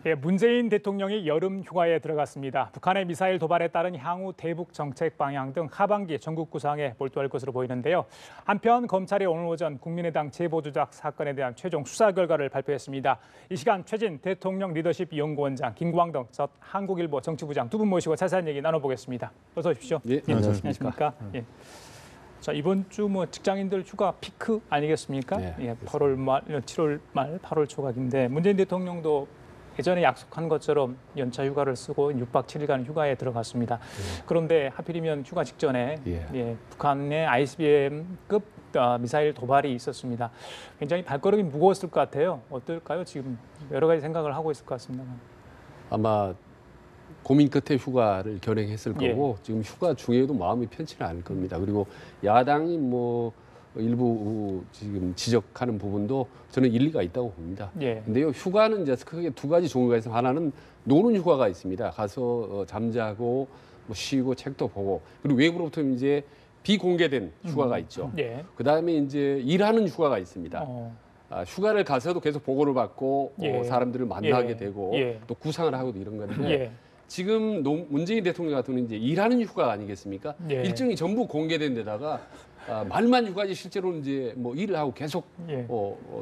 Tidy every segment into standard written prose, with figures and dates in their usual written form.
예, 문재인 대통령이 여름 휴가에 들어갔습니다. 북한의 미사일 도발에 따른 향후 대북 정책 방향 등 하반기 전국 구상에 몰두할 것으로 보이는데요. 한편 검찰이 오늘 오전 국민의당 제보 조작 사건에 대한 최종 수사 결과를 발표했습니다. 이 시간 최진 대통령 리더십 연구원장, 김광덕 전 한국일보 정치부장 두 분 모시고 자세한 얘기 나눠보겠습니다. 어서 오십시오. 예, 안녕하십니까? 예. 자, 이번 주 직장인들 휴가 피크 아니겠습니까? 네, 예, 8월 말, 7월 말, 8월 초각인데 문재인 대통령도 예전에 약속한 것처럼 연차 휴가를 쓰고 6박 7일간 휴가에 들어갔습니다. 그런데 하필이면 휴가 직전에 북한의 ICBM급 미사일 도발이 있었습니다. 굉장히 발걸음이 무거웠을 것 같아요. 어떨까요? 지금 여러 가지 생각을 하고 있을 것 같습니다. 아마 고민 끝에 휴가를 결행했을 거고 지금 휴가 중에도 마음이 편치는 않을 겁니다. 그리고 야당이 일부 지금 지적하는 부분도 저는 일리가 있다고 봅니다. 근데요, 휴가는 이제 크게 두 가지 종류가 있어요. 하나는 노는 휴가가 있습니다. 가서 잠자고 쉬고 책도 보고, 그리고 외부로부터 이제 비공개된 휴가가 있죠. 그다음에 이제 일하는 휴가가 있습니다. 휴가를 가서도 계속 보고를 받고 사람들을 만나게 되고 또 구상을 하고도 이런 건데 지금 문재인 대통령 같은 경우는 이제 일하는 휴가 아니겠습니까? 일정이 전부 공개된 데다가 말만 휴가지 실제로는 이제 일을 하고 계속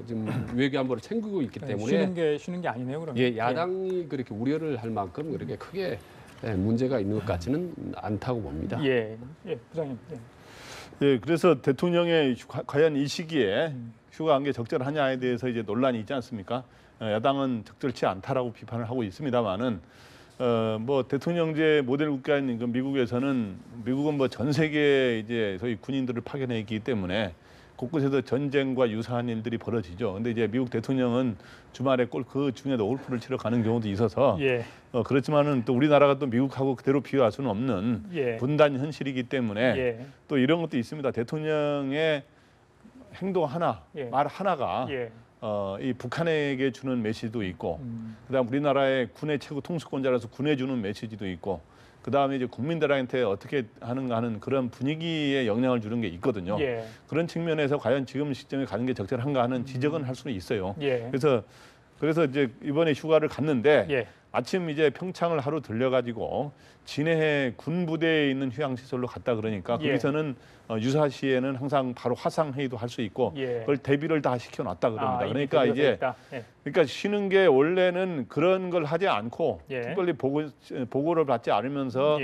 지금 외교 안보를 챙기고 있기 때문에 쉬는 게 아니네요, 그러면. 야당이 그렇게 우려를 할 만큼 그렇게 크게 문제가 있는 것 같지는 않다고 봅니다. 부장님. 그래서 대통령의 과연 이 시기에 휴가 한 게 적절하냐에 대해서 이제 논란이 있지 않습니까? 야당은 적절치 않다라고 비판을 하고 있습니다만은 대통령제 모델 국가인 미국에서는 미국은 전 세계에 이제 소위 군인들을 파견했기 때문에 곳곳에서 전쟁과 유사한 일들이 벌어지죠. 근데 이제 미국 대통령은 주말에 그 중에도 골프를 치러 가는 경우도 있어서 그렇지만은 또 우리나라가 또 미국하고 그대로 비교할 수는 없는 분단 현실이기 때문에 또 이런 것도 있습니다. 대통령의 행동 하나, 말 하나가 이 북한에게 주는 메시지도 있고, 그다음 우리나라의 군의 최고 통수권자라서 군에 주는 메시지도 있고, 그다음에 이제 국민들한테 어떻게 하는가 하는 그런 분위기에 영향을 주는 게 있거든요. 그런 측면에서 과연 지금 시점에 가는 게 적절한가 하는 지적은 할 수는 있어요. 그래서 이제 이번에 휴가를 갔는데 아침 이제 평창을 하루 들려가지고 진해에 군부대에 있는 휴양시설로 갔다 그러니까 거기서는 유사시에는 항상 바로 화상회의도 할 수 있고 그걸 대비를 다 시켜놨다 그럽니다. 그러니까 이제 그러니까 쉬는 게 원래는 그런 걸 하지 않고 특별히 보고를 받지 않으면서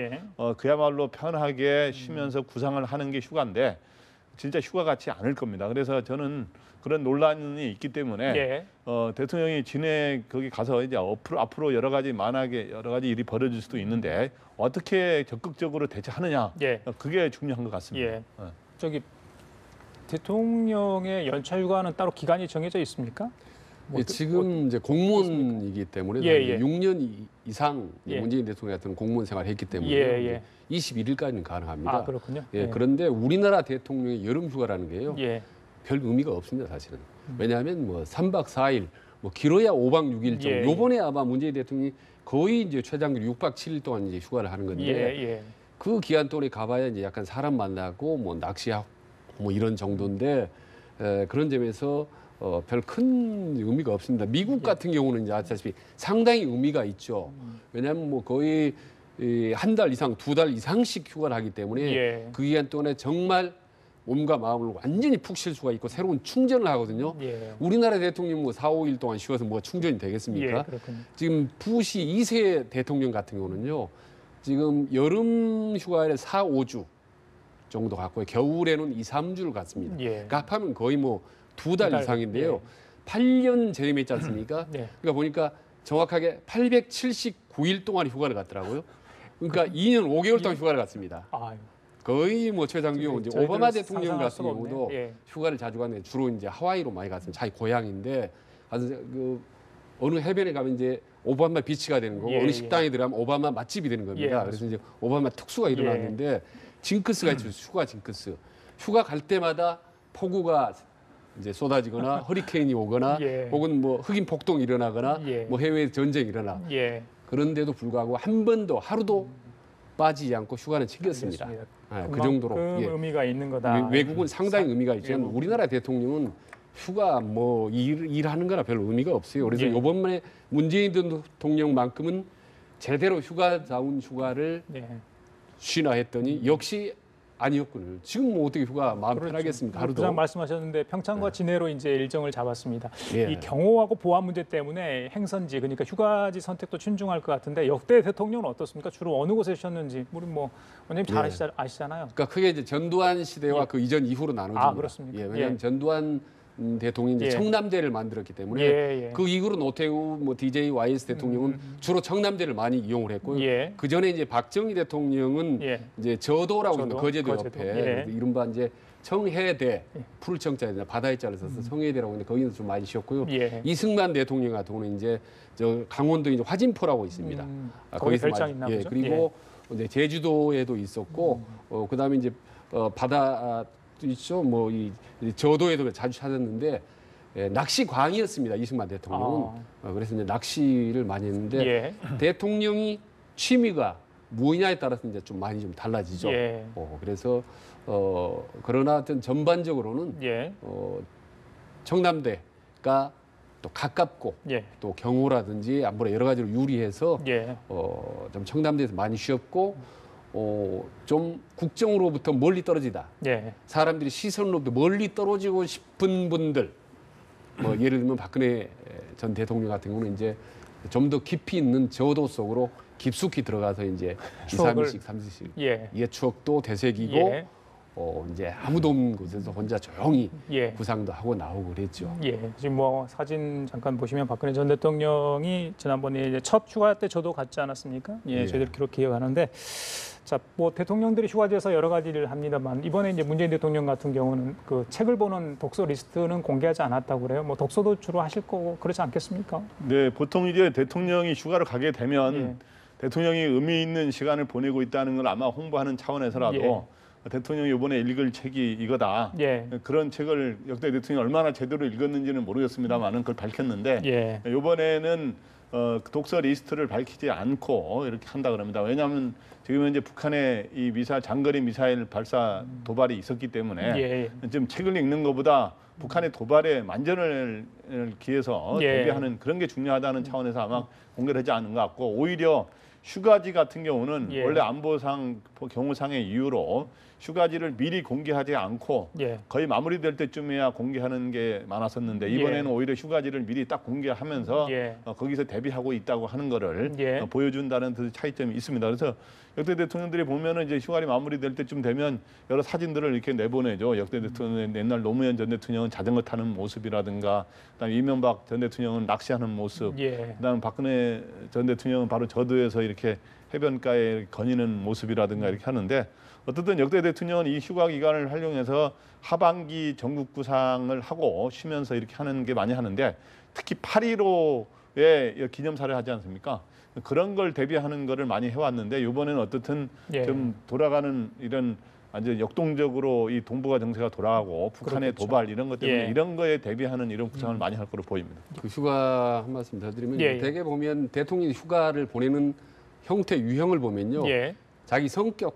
그야말로 편하게 쉬면서 구상을 하는 게 휴가인데 진짜 휴가 같지 않을 겁니다. 그래서 저는 그런 논란이 있기 때문에 대통령이 진해 거기 가서 이제 앞으로 여러 가지 일이 벌어질 수도 있는데 어떻게 적극적으로 대처하느냐 그게 중요한 것 같습니다. 저기 대통령의 연차 휴가는 따로 기간이 정해져 있습니까? 지금 이제 공무원이기 때문에 6년 이상 문재인 대통령 같은 공무원 생활했기 때문에 21일까지는 가능합니다. 그렇군요. 그런데 우리나라 대통령의 여름 휴가라는 게요. 별 의미가 없습니다, 사실은. 왜냐하면 3박 4일, 길어야 5박 6일 정도. 요번에 아마 문재인 대통령이 거의 이제 최장기로 6박 7일 동안 이제 휴가를 하는 건데 그 기간 동안에 가봐야 이제 약간 사람 만나고 낚시하고 이런 정도인데 그런 점에서 별 큰 의미가 없습니다. 미국 같은 경우는 이제 아시다시피 상당히 의미가 있죠. 왜냐하면 거의 한 달 이상, 2달 이상씩 휴가를 하기 때문에 그 기간 동안에 정말 몸과 마음을 완전히 푹 쉴 수가 있고 새로운 충전을 하거든요. 우리나라 대통령 4, 5일 동안 쉬어서 충전이 되겠습니까? 지금 부시 2세 대통령 같은 경우는요. 지금 여름 휴가에 4, 5주 정도 갔고요. 겨울에는 2, 3주를 갔습니다. 그러니까 합하면 거의 2달 이상인데요. 8년 재임했지 않습니까? 그러니까 보니까 정확하게 879일 동안 휴가를 갔더라고요. 그러니까 2년 5개월 동안 휴가를 갔습니다. 거의 최장기용 이제 오바마 대통령 같은 경우도 휴가를 자주 갔는데 주로 이제 하와이로 많이 갔습니다. 자기 고향인데 어느 해변에 가면 이제 오바마 비치가 되는 거고 어느 식당에 들어가면 오바마 맛집이 되는 겁니다. 그래서 이제 오바마 특수가 일어났는데 징크스가 있죠. 휴가 징크스. 휴가 갈 때마다 폭우가 이제 쏟아지거나 허리케인이 오거나 혹은 흑인 폭동이 일어나거나 해외 전쟁이 일어나. 그런데도 불구하고 한 번도 하루도 빠지지 않고 휴가는 챙겼습니다. 그 정도로 의미가 있는 거다. 외국은 상당히 의미가 있지만 우리나라 대통령은 휴가 뭐 일하는 거나 별 의미가 없어요. 그래서 예. 이번에 문재인 대통령만큼은 제대로 휴가다운 휴가를 쉬나 했더니 역시 아니었군요. 지금 뭐 어떻게 휴가 마음 편하겠습니까? 하루도. 부장 말씀하셨는데 평창과 진해로 이제 일정을 잡았습니다. 예. 이 경호하고 보안 문제 때문에 행선지 그러니까 휴가지 선택도 신중할 것 같은데 역대 대통령은 어떻습니까? 주로 어느 곳에 쉬셨는지 우리 뭐 원장님 잘 아시잖아요. 그러니까 크게 이제 전두환 시대와 그 이전 이후로 나눠집니다. 아, 그렇습니까? 예, 왜냐하면 전두환 대통령이 이제 청남대를 만들었기 때문에 그 이후로 노태우, 뭐 DJ, YS 대통령은 주로 청남대를 많이 이용을 했고요. 그 전에 이제 박정희 대통령은 이제 저도라고 하는 거제도 옆에 이른바 이제 청해대 푸르청자에 바다의 자를 써서 청해대라고 하는데 거기서 좀 많이 쉬었고요. 이승만 대통령 같은 경우는 이제 저 강원도 이제 화진포라고 있습니다. 거기서 별장 있나 보죠. 그리고 이제 제주도에도 있었고 그다음에 이제 바다 있죠. 뭐 이 저도에도 자주 찾았는데 낚시광이었습니다. 이승만 대통령은. 그래서 이제 낚시를 많이 했는데 대통령이 취미가 무엇이냐에 따라서 이제 좀 많이 좀 달라지죠. 그래서 그러나 하여튼 전반적으로는 청남대가 또 가깝고 또 경호라든지 안보라 여러 가지로 유리해서 좀 청남대에서 많이 쉬었고 좀 국정으로부터 멀리 떨어지다. 사람들이 시선으로부터 멀리 떨어지고 싶은 분들, 뭐 예를 들면 박근혜 전 대통령 같은 경우는 이제 좀 더 깊이 있는 저도 속으로 깊숙이 들어가서 이제 2, 3일씩, 3일씩 옛 추억도 되새기고 이제 아무도 없는 곳에서 혼자 조용히 구상도 하고 나오고 그랬죠. 지금 뭐 사진 잠깐 보시면 박근혜 전 대통령이 지난번에 이제 첫 휴가 때 저도 갔지 않았습니까? 저희들 그렇게 기억하는데 자, 뭐 대통령들이 휴가지에서 여러 가지 일을 합니다만 이번에 이제 문재인 대통령 같은 경우는 그 책을 보는 독서 리스트는 공개하지 않았다고 그래요. 뭐 독서도 주로 하실 거고 그렇지 않겠습니까? 네, 보통 이제 대통령이 휴가를 가게 되면 대통령이 의미 있는 시간을 보내고 있다는 걸 아마 홍보하는 차원에서라도 대통령이 이번에 읽을 책이 이거다. 그런 책을 역대 대통령이 얼마나 제대로 읽었는지는 모르겠습니다만은 그걸 밝혔는데 이번에는 독서 리스트를 밝히지 않고 이렇게 한다 그럽니다. 왜냐하면 지금 현재 북한의 이 장거리 미사일 발사 도발이 있었기 때문에 지금 책을 읽는 것보다 북한의 도발에 만전을 기해서 대비하는 그런 게 중요하다는 차원에서 아마 공개를 하지 않은 것 같고 오히려 휴가지 같은 경우는 원래 안보상 경호상의 이유로 휴가지를 미리 공개하지 않고 거의 마무리될 때쯤에야 공개하는 게 많았었는데 이번에는 오히려 휴가지를 미리 딱 공개하면서 거기서 대비하고 있다고 하는 거를 보여준다는 그 차이점이 있습니다. 그래서 역대 대통령들이 보면은 이제 휴가리 마무리될 때쯤 되면 여러 사진들을 이렇게 내보내죠. 역대 대통령 옛날 노무현 전 대통령은 자전거 타는 모습이라든가, 그다음에 이명박 전 대통령은 낚시하는 모습, 그다음 박근혜 전 대통령은 바로 저도에서 이렇게 해변가에 거니는 모습이라든가 이렇게 하는데 어쨌든 역대 대통령은 이 휴가 기간을 활용해서 하반기 전국 구상을 하고 쉬면서 이렇게 하는 게 많이 하는데 특히 8.15의 기념사를 하지 않습니까? 그런 걸 대비하는 거를 많이 해왔는데 이번에는 어떻든 좀 돌아가는 이런 완전 역동적으로 이 동북아 정세가 돌아가고 북한의 도발 이런 것 때문에 이런 거에 대비하는 이런 구상을 많이 할 거로 보입니다. 그 휴가 한 말씀 더 드리면 대개 보면 대통령이 휴가를 보내는 형태 유형을 보면요. 자기 성격을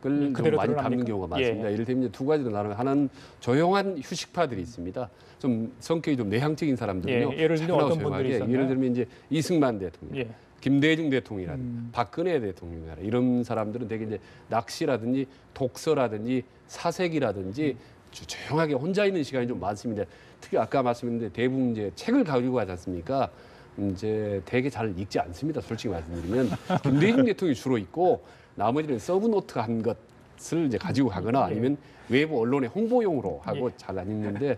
좀 많이 담는 경우가 많습니다. 예를 들면 두 가지로 나누면 하나는 조용한 휴식파들이 있습니다. 좀 성격이 좀 내향적인 사람들은요. 예를 들면 어떤 분들이 있었나요? 예를 들면 이제 이승만 대통령, 김대중 대통령이라든지 박근혜 대통령이라든지 이런 사람들은 되게 이제 낚시라든지 독서라든지 사색이라든지 조용하게 혼자 있는 시간이 좀 많습니다. 특히 아까 말씀드렸는데 대부분 이제 책을 가지고 가지 않습니까? 이제 되게 잘 읽지 않습니다. 솔직히 말씀드리면 김대중 대통령이 주로 읽고 나머지는 서브노트 한 것을 이제 가지고 가거나 아니면 외부 언론의 홍보용으로 하고 잘 안 읽는데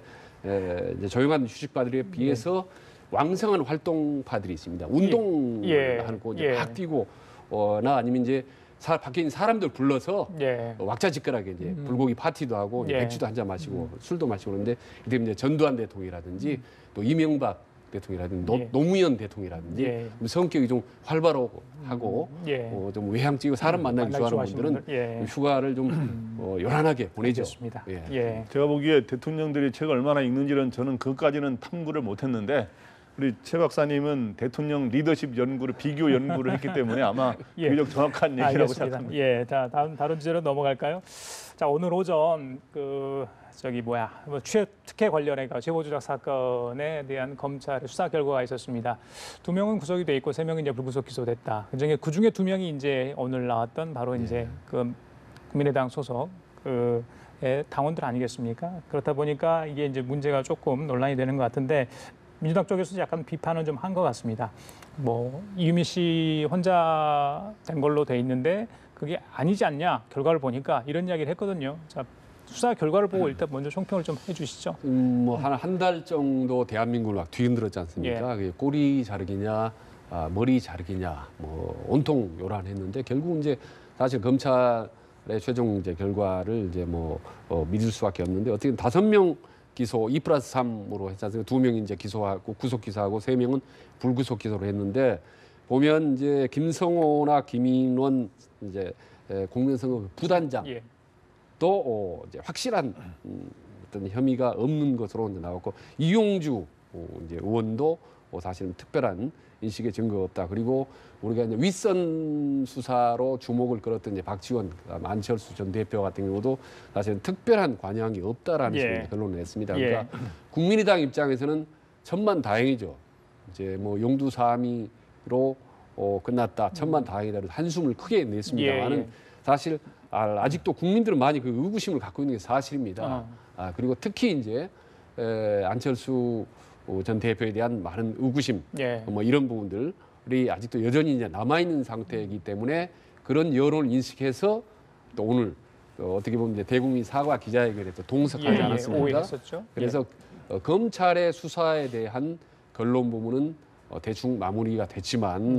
이제 조용한 휴식파들에 비해서 왕성한 활동파들이 있습니다. 운동을 하고 이제 막 뛰고 나 아니면 이제 밖에 있는 사람들 불러서 왁자지껄하게 이제 불고기 파티도 하고 맥주도 한잔 마시고 술도 마시고 그러는데 이때 이제 전두환 대통령이라든지 또 이명박 대통령이라든지 노무현 대통령이라든지 성격이 좀 활발하고 하고 좀 외향적이고 사람 만나기 좋아하는 분들은 휴가를 좀 요란하게 보내죠. 제가 보기에 대통령들이 책을 얼마나 읽는지는 저는 그것까지는 탐구를 못했는데 우리 최 박사님은 대통령 리더십 연구를 비교 연구를 했기 때문에 아마 예. 비교적 정확한 얘기라고 알겠습니다. 생각합니다. 예, 자 다른 주제로 넘어갈까요? 자 오늘 오전 특혜 관련해가 제보 조작 사건에 대한 검찰의 수사 결과가 있었습니다. 2명은 구속이 돼 있고 3명은 이제 불구속 기소됐다. 그중에 2명이 이제 오늘 나왔던 바로 이제 그 국민의당 소속 당원들 아니겠습니까? 그렇다 보니까 이게 이제 문제가 조금 논란이 되는 것 같은데 민주당 쪽에서 약간 비판은 좀 한 것 같습니다. 뭐 이유미 씨 혼자 된 걸로 돼 있는데 그게 아니지 않냐? 결과를 보니까 이런 이야기를 했거든요. 자, 수사 결과를 보고 일단 먼저 총평을 좀 해주시죠. 뭐 한 달 정도 대한민국을 막 뒤흔들었지 않습니까? 그게 꼬리 자르기냐, 머리 자르기냐, 뭐 온통 요란했는데 결국 이제 사실 검찰의 최종 이제 결과를 이제 믿을 수밖에 없는데 어떻게 5명 기소 2+3으로 했지 않습니까? 2명이 이제 기소하고 구속 기소하고 3명은 불구속 기소를 했는데 보면 이제 김성호나 김인원 이제 공명선거 부단장 또 이제 확실한 어떤 혐의가 없는 것으로 이제 나왔고 이용주 이제 의원도 사실은 특별한 인식의 증거가 없다. 그리고 우리가 이제 윗선 수사로 주목을 끌었던 이제 박지원, 안철수 전 대표 같은 경우도 사실은 특별한 관여한 게 없다라는 식으로 결론을 냈습니다. 그러니까 국민의당 입장에서는 천만다행이죠. 이제 뭐 용두사미로 끝났다. 천만다행이다. 한숨을 크게 냈습니다만은 사실 아직도 국민들은 많이 그 의구심을 갖고 있는 게 사실입니다. 그리고 특히 이제 안철수 전 대표에 대한 많은 의구심, 뭐 이런 부분들이 아직도 여전히 이제 남아 있는 상태이기 때문에 그런 여론을 인식해서 또 오늘 어떻게 보면 이제 대국민 사과 기자회견에 또 동석하지 않았습니까? 그래서 검찰의 수사에 대한 결론 부분은 대충 마무리가 됐지만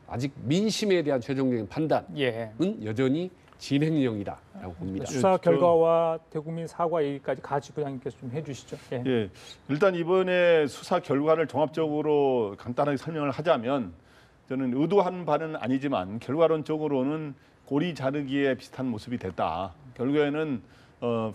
아직 민심에 대한 최종적인 판단은 여전히 진행형이다라고 봅니다. 수사 결과와 대국민 사과 얘기까지 같이 부장님께서 좀 해주시죠. 예, 일단 이번에 수사 결과를 종합적으로 간단하게 설명을 하자면 저는 의도한 바는 아니지만 결과론적으로는 꼬리 자르기에 비슷한 모습이 됐다. 결국에는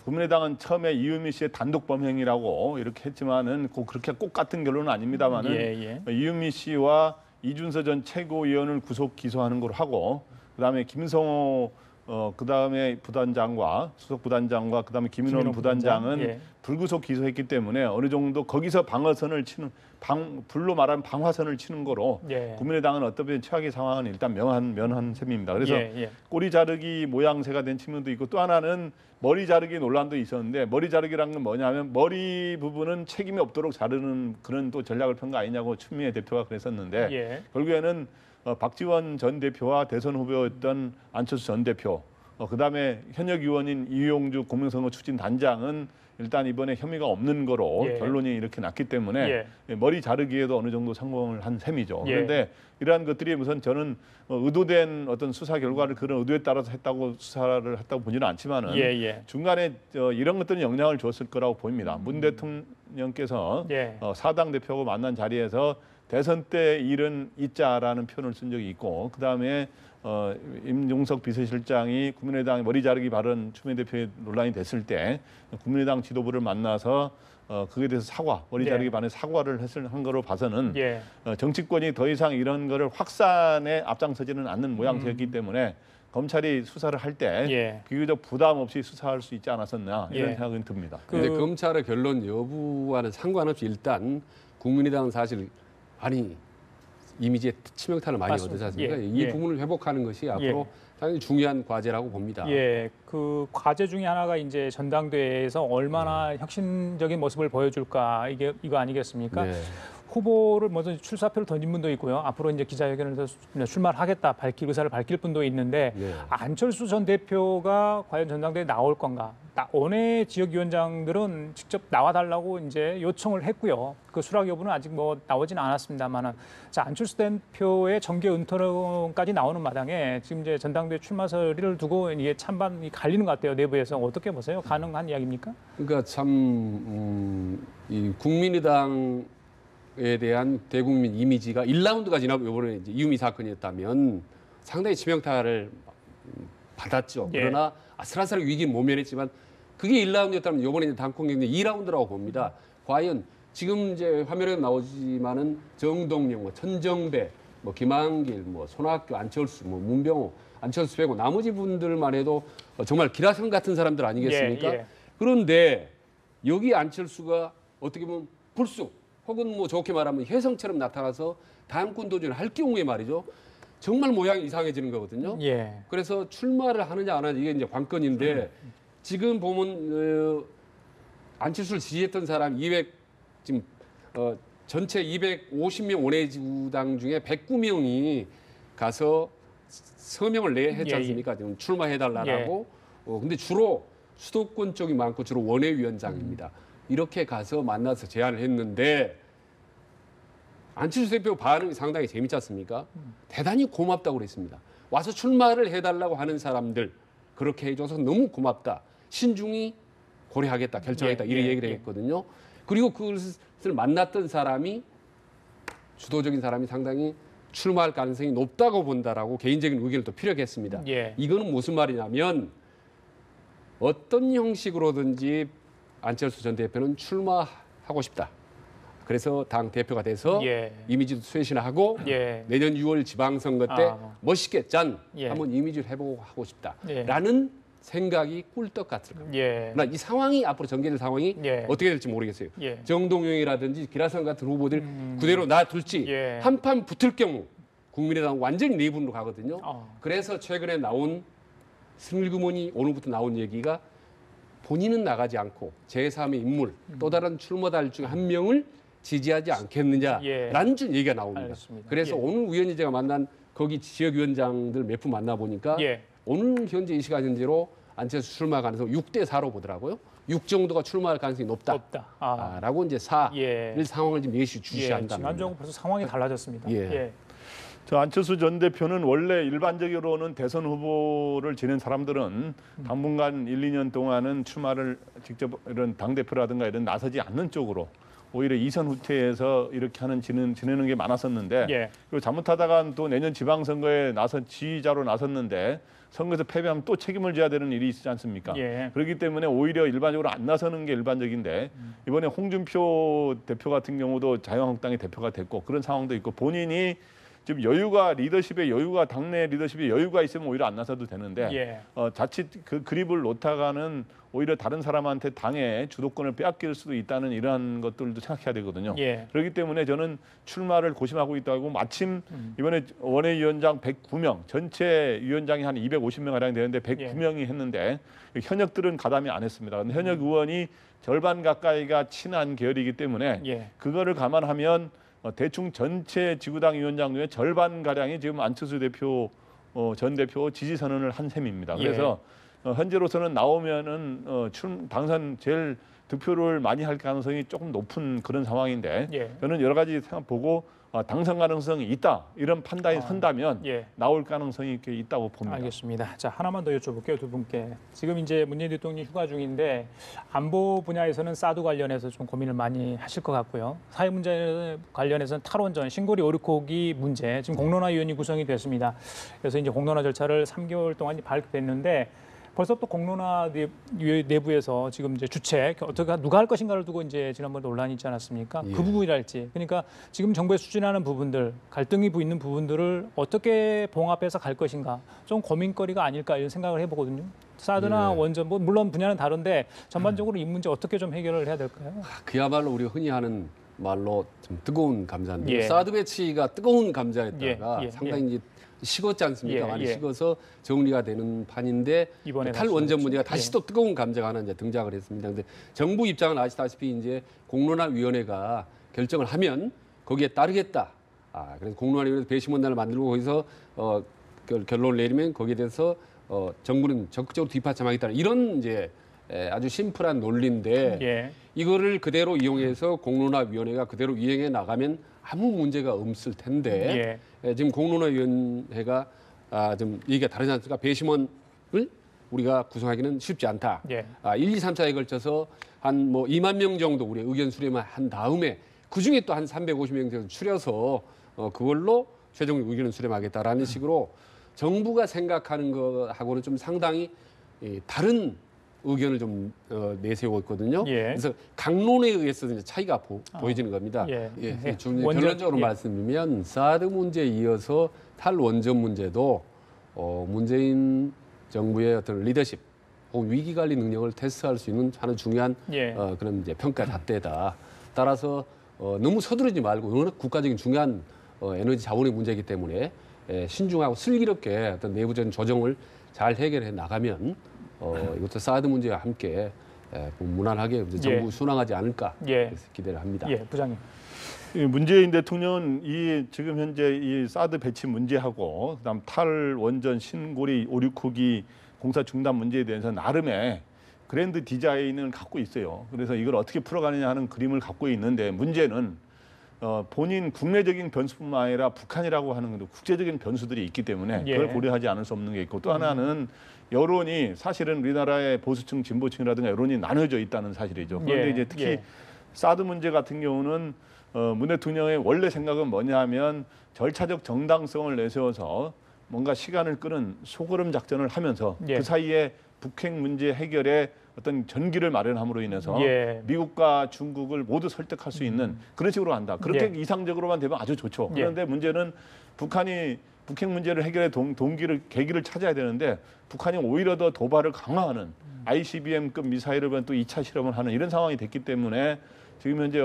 국민의당은 처음에 이유미 씨의 단독 범행이라고 이렇게 했지만은 그렇게 꼭 같은 결론은 아닙니다만은 이유미 씨와 이준서 전 최고위원을 구속 기소하는 걸로 하고 그다음에 김성호 그다음에 부단장과 수석 부단장과 그다음에 김인원 부단장은 불구속 기소했기 때문에 어느 정도 거기서 방어선을 치는 불로 말하면 방화선을 치는 거로 국민의당은 어떤 최악의 상황은 일단 면한 셈입니다. 그래서 꼬리 자르기 모양새가 된 측면도 있고 또 하나는 머리 자르기 논란도 있었는데 머리 자르기라는 건 뭐냐면 머리 부분은 책임이 없도록 자르는 그런 또 전략을 편 거 아니냐고 추미애 대표가 그랬었는데 결국에는 박지원 전 대표와 대선 후보였던 안철수 전 대표, 그다음에 현역 의원인 이용주 공명선거 추진 단장은 일단 이번에 혐의가 없는 거로 결론이 이렇게 났기 때문에 머리 자르기에도 어느 정도 성공을 한 셈이죠. 그런데 이러한 것들이 우선 저는 의도된 어떤 수사 결과를 그런 의도에 따라서 수사를 했다고 보지는 않지만은 중간에 이런 것들은 영향을 줬을 거라고 보입니다. 문 대통령께서 사당 대표하고 만난 자리에서 대선 때 일은 잊자라는 표현을 쓴 적이 있고 그다음에 임종석 비서실장이 국민의당 머리 자르기 발언 추미애 대표의 논란이 됐을 때 국민의당 지도부를 만나서 그에 대해서 머리 자르기 발언에 사과를 한 거로 봐서는 정치권이 더 이상 이런 거를 확산에 앞장서지는 않는 모양새였기 때문에 검찰이 수사를 할 때 비교적 부담 없이 수사할 수 있지 않았었나 이런 생각은 듭니다. 그런데 검찰의 결론 여부와는 상관없이 일단 국민의당은 사실 이미지에 치명타를 많이 얻지 않습니까? 이 부분을 회복하는 것이 앞으로 상당히 중요한 과제라고 봅니다. 그 과제 중에 하나가 이제 전당대회에서 얼마나 혁신적인 모습을 보여줄까 이거 아니겠습니까? 후보를 먼저 출사표를 던진 분도 있고요. 앞으로 이제 기자회견에서 출마를 하겠다 의사를 밝힐 분도 있는데 안철수 전 대표가 과연 전당대회에 나올 건가? 원외 지역위원장들은 직접 나와달라고 이제 요청을 했고요. 그 수락 여부는 아직 나오진 않았습니다만은 자 안철수 대표의 정계 은퇴론까지 나오는 마당에 지금 이제 전당대회 출마설을 두고 이게 찬반이 갈리는 것 같아요. 내부에서 어떻게 보세요? 가능한 이야기입니까? 그러니까 이 국민의당 에 대한 대국민 이미지가 1라운드가 지나고 이번에 이제 이유미 사건이었다면 상당히 치명타를 받았죠. 그러나 아슬아슬하게 위기는 모면했지만 그게 1라운드였다면 이번에 당권 경쟁 2라운드라고 봅니다. 과연 지금 이제 화면에 나오지만은 정동영, 뭐 천정배, 뭐 김한길, 뭐 손학규, 안철수, 뭐 문병호, 안철수 빼고 나머지 분들만 해도 정말 기라성 같은 사람들 아니겠습니까? 예. 그런데 여기 안철수가 어떻게 보면 불쑥 혹은 뭐 좋게 말하면 혜성처럼 나타나서 당권 도전을 할 경우에 말이죠. 정말 모양이 이상해지는 거거든요. 예. 그래서 출마를 하느냐 안 하느냐 이게 이제 관건인데 지금 보면 안철수를 지지했던 사람 200 지금 전체 250명 원외지구당 중에 109명이 가서 서명을 했지 않습니까? 지금 출마해달라고. 근데 주로 수도권 쪽이 많고 주로 원외위원장입니다. 이렇게 가서 만나서 제안을 했는데 안철수 대표 반응이 상당히 재밌지 않습니까? 대단히 고맙다고 그랬습니다. 와서 출마를 해달라고 하는 사람들 그렇게 해줘서 너무 고맙다. 신중히 고려하겠다, 결정하겠다 이렇게 얘기를 했거든요. 그리고 그것을 만났던 사람이 주도적인 사람이 상당히 출마할 가능성이 높다고 본다라고 개인적인 의견을 또 피력했습니다. 이거는 무슨 말이냐면 어떤 형식으로든지 안철수 전 대표는 출마하고 싶다. 그래서 당 대표가 돼서 이미지도 쇄신하고 내년 6월 지방선거 때 멋있게 짠 한번 이미지를 해보고 싶다라는 생각이 꿀떡 같을 겁니다. 그러나 이 상황이 앞으로 전개될 상황이 어떻게 될지 모르겠어요. 정동영이라든지 기라성 같은 후보들 그대로 놔둘지 한판 붙을 경우 국민의당 완전히 내분으로 가거든요. 그래서 최근에 나온 승일구문이 오늘부터 나온 얘기가 본인은 나가지 않고 제3의 인물 또 다른 출마달 중 한 명을 지지하지 않겠느냐라는 준 얘기가 나옵니다. 알겠습니다. 그래서 오늘 우연히 제가 만난 거기 지역위원장들 몇 분 만나보니까 오늘 현재 이 시간 현재로 안철수 출마 가능성 6대 4로 보더라고요. 6 정도가 출마할 가능성이 높다라고 이제 4를 상황을 지금 예시 주시한다. 지난주하고 벌써 상황이 달라졌습니다. 저 안철수 전 대표는 원래 일반적으로는 대선 후보를 지낸 사람들은 당분간 1, 2년 동안은 출마를 직접 이런 당대표라든가 이런 나서지 않는 쪽으로 오히려 이선 후퇴해서 이렇게 지내는 게 많았었는데 그리고 잘못하다가 또 내년 지방선거에 지지자로 나섰는데 선거에서 패배하면 또 책임을 져야 되는 일이 있지 않습니까? 그렇기 때문에 오히려 일반적으로 안 나서는 게 일반적인데 이번에 홍준표 대표 같은 경우도 자유한국당의 대표가 됐고 그런 상황도 있고 본인이 지금 리더십의 여유가 당내 리더십에 여유가 있으면 오히려 안 나서도 되는데 자칫 그 그립을 놓다가는 오히려 다른 사람한테 당의 주도권을 빼앗길 수도 있다는 이러한 것들도 생각해야 되거든요. 그렇기 때문에 저는 출마를 고심하고 있다고 마침 이번에 원외위원장 109명 전체 위원장이 한 250명 가량 되는데 109명이 했는데 현역들은 가담이 안 했습니다. 근데 현역 의원이 절반 가까이가 친한 계열이기 때문에 그거를 감안하면 대충 전체 지구당 위원장 중에 절반 가량이 지금 안철수 대표 전 대표 지지 선언을 한 셈입니다. 그래서 현재로서는 나오면은 당선 제일 득표를 많이 할 가능성이 조금 높은 그런 상황인데 저는 여러 가지 생각 보고 당선 가능성이 있다 이런 판단이 선다면 나올 가능성이 있다고 봅니다. 알겠습니다. 자, 하나만 더 여쭤볼게요, 두 분께. 지금 이제 문재인 대통령이 휴가 중인데 안보 분야에서는 사드 관련해서 좀 고민을 많이 하실 것 같고요. 사회 문제 관련해서는 탈원전, 신고리 오르코기 문제 지금 공론화위원회 구성이 됐습니다. 그래서 이제 공론화 절차를 3개월 동안 발표됐는데 벌써 또 공론화 내부에서 지금 이제 주책 어떻게 누가 할 것인가를 두고 이제 지난번에 논란이 있지 않았습니까? 그 부분이랄지 그러니까 지금 정부에 추진하는 부분들 갈등이 있는 부분들을 어떻게 봉합해서 갈 것인가 좀 고민거리가 아닐까 이런 생각을 해보거든요. 사드나 원전 뭐 물론 분야는 다른데 전반적으로 이 문제 어떻게 좀 해결을 해야 될까요? 그야말로 우리가 흔히 하는 말로 좀 뜨거운 감자인데 사드 배치가 뜨거운 감자였다가 상당히 이제 식었지 않습니까? 많이 식어서 정리가 되는 판인데 탈원전 문제가 다시 또 뜨거운 감자가 하나 이제 등장을 했습니다. 근데 정부 입장은 아시다시피 이제 공론화위원회가 결정을 하면 거기에 따르겠다. 그래서 공론화위원회 배심원단을 만들고 거기서 결론을 내리면 거기에 대해서 정부는 적극적으로 뒷받침하겠다. 이런 이제 아주 심플한 논리인데 이거를 그대로 이용해서 공론화위원회가 그대로 이행해 나가면 아무 문제가 없을 텐데 지금 공론화위원회가 좀 얘기가 다르지 않습니까? 배심원을 우리가 구성하기는 쉽지 않다. 1, 2, 3차에 걸쳐서 한 뭐 2만 명 정도 우리 의견 수렴을 한 다음에 그중에 또 한 350명 정도 추려서 그걸로 최종 의견을 수렴하겠다라는 식으로 정부가 생각하는 것하고는 좀 상당히 다른 의견을 좀 내세우고 있거든요. 예. 그래서 강론에 의해서 이제 차이가 보여지는 겁니다. 예. 결론적으로 말씀드리면 사드 문제에 이어서 탈원전 문제도 문재인 정부의 어떤 리더십 혹은 위기 관리 능력을 테스트할 수 있는 하나 중요한 그런 이제 평가 잣대다. 따라서 너무 서두르지 말고 워낙 국가적인 중요한 에너지 자원의 문제이기 때문에 신중하고 슬기롭게 어떤 내부적인 조정을 잘 해결해 나가면 이것도 사드 문제와 함께 무난하게 정부 순항하지 않을까 기대를 합니다. 부장님. 문재인 대통령은 이 지금 현재 이 사드 배치 문제하고 그다음 탈원전 신고리 5, 6호기 공사 중단 문제에 대해서 나름의 그랜드 디자인을 갖고 있어요. 그래서 이걸 어떻게 풀어가느냐 하는 그림을 갖고 있는데 문제는 본인 국내적인 변수뿐만 아니라 북한이라고 하는 것도 국제적인 변수들이 있기 때문에 그걸 고려하지 않을 수 없는 게 있고 또 하나는 여론이 사실은 우리나라의 보수층, 진보층이라든가 여론이 나눠져 있다는 사실이죠. 그런데 이제 특히 사드 문제 같은 경우는 문 대통령의 원래 생각은 뭐냐면 절차적 정당성을 내세워서 뭔가 시간을 끄는 소그름 작전을 하면서 그 사이에 북핵 문제 해결에 어떤 전기를 마련함으로 인해서 미국과 중국을 모두 설득할 수 있는 그런 식으로 한다. 그렇게 이상적으로만 되면 아주 좋죠. 그런데 문제는 북한이 북핵 문제를 해결의 계기를 찾아야 되는데 북한이 오히려 더 도발을 강화하는 ICBM급 미사일을 또 2차 실험을 하는 이런 상황이 됐기 때문에 지금 현재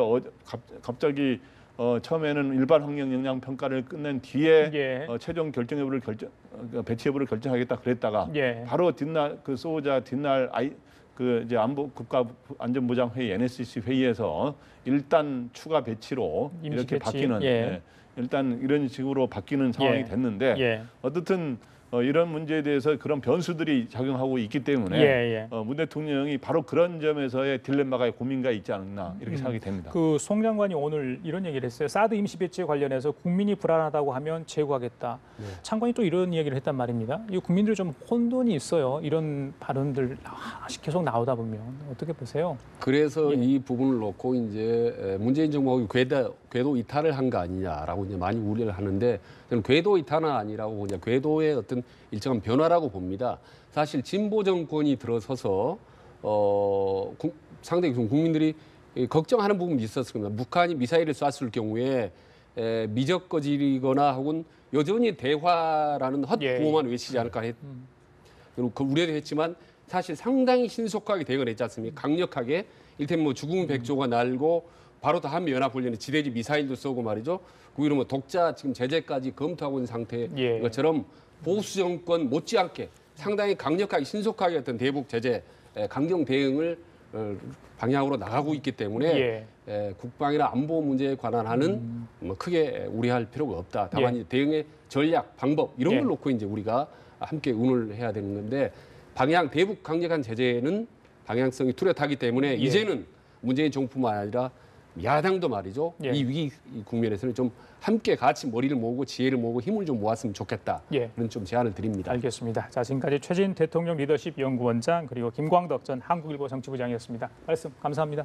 갑자기 처음에는 일반 환경 영향 평가를 끝낸 뒤에 최종 결정 여부를 배치 여부를 결정하겠다 그랬다가 바로 뒷날 그 쏘자 뒷날 그 이제 안보 국가안전보장 회의 NSC 회의에서 일단 추가 배치로 이렇게 바뀌는 일단 이런 식으로 바뀌는 상황이 됐는데 어떻든 이런 문제에 대해서 그런 변수들이 작용하고 있기 때문에 문 대통령이 바로 그런 점에서의 딜레마가 고민가 있지 않나 이렇게 생각이 됩니다. 그 송 장관이 오늘 이런 얘기를 했어요. 사드 임시 배치에 관련해서 국민이 불안하다고 하면 제고하겠다. 장관이 또 이런 얘기를 했단 말입니다. 이 국민들 좀 혼돈이 있어요. 이런 발언들 하나씩 계속 나오다 보면 어떻게 보세요? 그래서 이 부분을 놓고 이제 문재인 정부가 궤도 이탈을 한 거 아니냐라고 이제 많이 우려를 하는데 저는 궤도 이탈은 아니라고 그냥 궤도의 어떤 일정한 변화라고 봅니다. 사실 진보 정권이 들어서서 상당히 국민들이 걱정하는 부분이 있었을 겁니다. 북한이 미사일을 쐈을 경우에 미적거리거나 혹은 여전히 대화라는 헛구호만 외치지 않을까 그리고 그 우려도 했지만 사실 상당히 신속하게 대응을 했지 않습니까? 강력하게 일테면 뭐 죽음 백조가 날고 바로 다 한미연합훈련에 지대지 미사일도 쏘고 말이죠. 그 위로 뭐 독자 지금 제재까지 검토하고 있는 상태인 것처럼 보수 정권 못지않게 상당히 강력하게 신속하게 어떤 대북 제재 강경 대응을 방향으로 나가고 있기 때문에 국방이나 안보 문제에 관한 하는 뭐 크게 우려할 필요가 없다. 다만 이제 대응의 전략, 방법 이런 걸 놓고 이제 우리가 함께 운을 해야 되는 건데 대북 강력한 제재는 방향성이 뚜렷하기 때문에 이제는 문재인 정부뿐만 아니라 야당도 말이죠. 이 위기 국면에서는 좀 함께 같이 머리를 모으고 지혜를 모으고 힘을 좀 모았으면 좋겠다. 그런 좀 제안을 드립니다. 알겠습니다. 자, 지금까지 최진 대통령 리더십 연구원장 그리고 김광덕 전 한국일보 정치부장이었습니다. 말씀 감사합니다.